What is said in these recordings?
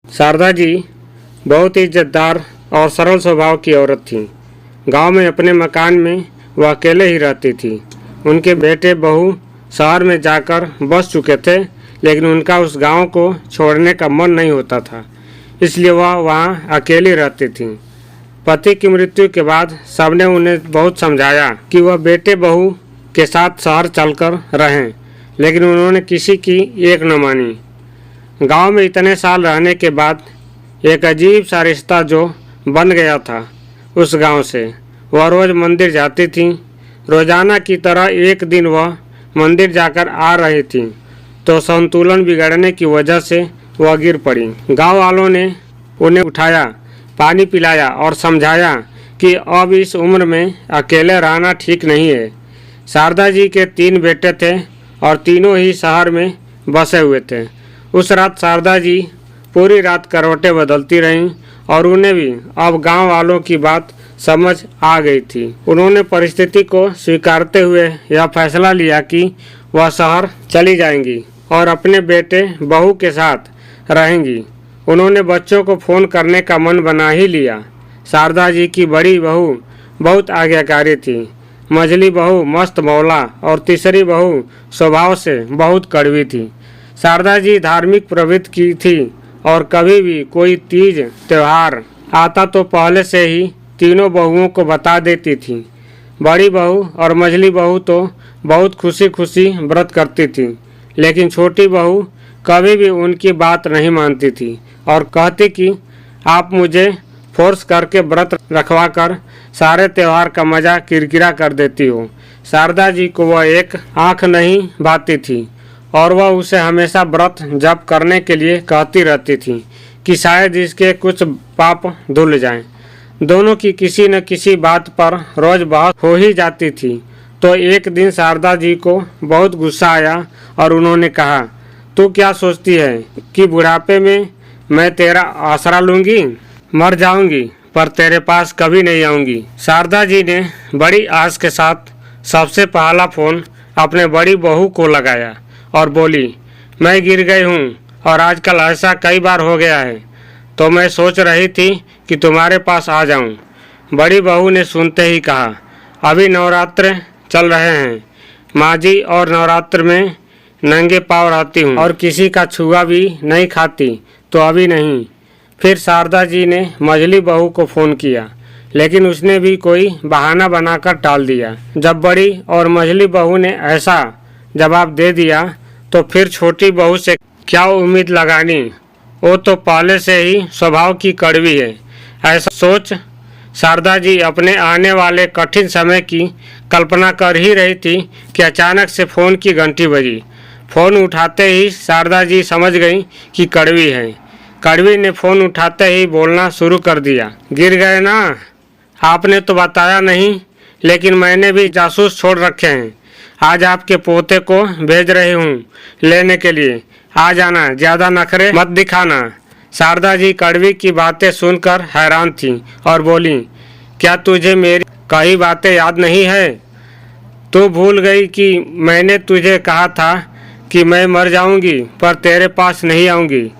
शारदा जी बहुत ही इज्जतदार और सरल स्वभाव की औरत थीं। गांव में अपने मकान में वह अकेले ही रहती थी। उनके बेटे बहू शहर में जाकर बस चुके थे, लेकिन उनका उस गांव को छोड़ने का मन नहीं होता था, इसलिए वह वहां अकेली रहती थीं। पति की मृत्यु के बाद सबने उन्हें बहुत समझाया कि वह बेटे बहू के साथ शहर चलकर रहें, लेकिन उन्होंने किसी की एक न मानी। गांव में इतने साल रहने के बाद एक अजीब सा रिश्ता जो बन गया था उस गांव से। वह रोज़ मंदिर जाती थीं। रोजाना की तरह एक दिन वह मंदिर जाकर आ रही थीं तो संतुलन बिगड़ने की वजह से वह गिर पड़ी। गांव वालों ने उन्हें उठाया, पानी पिलाया और समझाया कि अब इस उम्र में अकेले रहना ठीक नहीं है। शारदा जी के 3 बेटे थे और तीनों ही शहर में बसे हुए थे। उस रात शारदा जी पूरी रात करवटें बदलती रहीं और उन्हें भी अब गांव वालों की बात समझ आ गई थी। उन्होंने परिस्थिति को स्वीकारते हुए यह फैसला लिया कि वह शहर चली जाएंगी और अपने बेटे बहू के साथ रहेंगी। उन्होंने बच्चों को फ़ोन करने का मन बना ही लिया। शारदा जी की बड़ी बहू बहुत आज्ञाकारी थी, मझली बहू मस्त मौला और तीसरी बहू स्वभाव से बहुत कड़वी थी। शारदा जी धार्मिक प्रवृत्ति की थी और कभी भी कोई तीज त्यौहार आता तो पहले से ही तीनों बहुओं को बता देती थी। बड़ी बहू और मझली बहू तो बहुत खुशी खुशी व्रत करती थी, लेकिन छोटी बहू कभी भी उनकी बात नहीं मानती थी और कहती कि आप मुझे फोर्स करके व्रत रखवा कर सारे त्यौहार का मज़ा किरकिरा कर देती हो। शारदा जी को वह एक आँख नहीं भाती थी और वह उसे हमेशा व्रत जप करने के लिए कहती रहती थी कि शायद इसके कुछ पाप धुल जाएं। दोनों की किसी न किसी बात पर रोज बहस हो ही जाती थी। तो एक दिन शारदा जी को बहुत गुस्सा आया और उन्होंने कहा, तू क्या सोचती है कि बुढ़ापे में मैं तेरा आसरा लूँगी? मर जाऊँगी पर तेरे पास कभी नहीं आऊँगी। शारदा जी ने बड़ी आस के साथ सबसे पहला फ़ोन अपने बड़ी बहू को लगाया और बोली, मैं गिर गई हूँ और आजकल ऐसा कई बार हो गया है, तो मैं सोच रही थी कि तुम्हारे पास आ जाऊँ। बड़ी बहू ने सुनते ही कहा, अभी नवरात्र चल रहे हैं माँ जी, और नवरात्र में नंगे पाँव रहती हूँ और किसी का छुआ भी नहीं खाती, तो अभी नहीं। फिर शारदा जी ने मझली बहू को फ़ोन किया, लेकिन उसने भी कोई बहाना बनाकर टाल दिया। जब बड़ी और मझली बहू ने ऐसा जवाब दे दिया तो फिर छोटी बहू से क्या उम्मीद लगानी? वो तो पहले से ही स्वभाव की कड़वी है। ऐसा सोच शारदा जी अपने आने वाले कठिन समय की कल्पना कर ही रही थी कि अचानक से फ़ोन की घंटी बजी। फ़ोन उठाते ही शारदा जी समझ गई कि कड़वी है। कड़वी ने फ़ोन उठाते ही बोलना शुरू कर दिया, गिर गए ना? आपने तो बताया नहीं, लेकिन मैंने भी जासूस छोड़ रखे हैं। आज आपके पोते को भेज रही हूँ लेने के लिए, आ जाना, ज़्यादा नखरे मत दिखाना। शारदा जी कड़वी की बातें सुनकर हैरान थीं और बोली, क्या तुझे मेरी कई बातें याद नहीं है? तू भूल गई कि मैंने तुझे कहा था कि मैं मर जाऊंगी पर तेरे पास नहीं आऊंगी?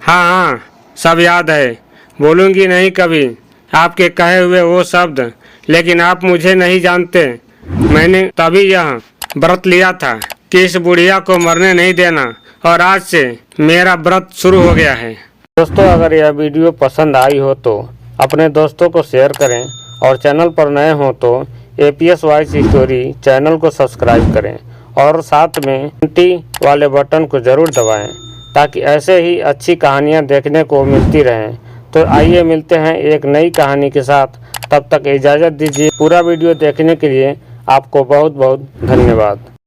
हाँ हाँ, सब याद है, बोलूँगी नहीं कभी आपके कहे हुए वो शब्द, लेकिन आप मुझे नहीं जानते। मैंने तभी यह व्रत लिया था कि इस बुढ़िया को मरने नहीं देना, और आज से मेरा व्रत शुरू हो गया है। दोस्तों, अगर यह वीडियो पसंद आई हो तो अपने दोस्तों को शेयर करें और चैनल पर नए हो तो APS वॉइस स्टोरी चैनल को सब्सक्राइब करें और साथ में घंटी वाले बटन को ज़रूर दबाएं ताकि ऐसे ही अच्छी कहानियां देखने को मिलती रहें। तो आइए मिलते हैं एक नई कहानी के साथ, तब तक इजाज़त दीजिए। पूरा वीडियो देखने के लिए आपको बहुत बहुत धन्यवाद।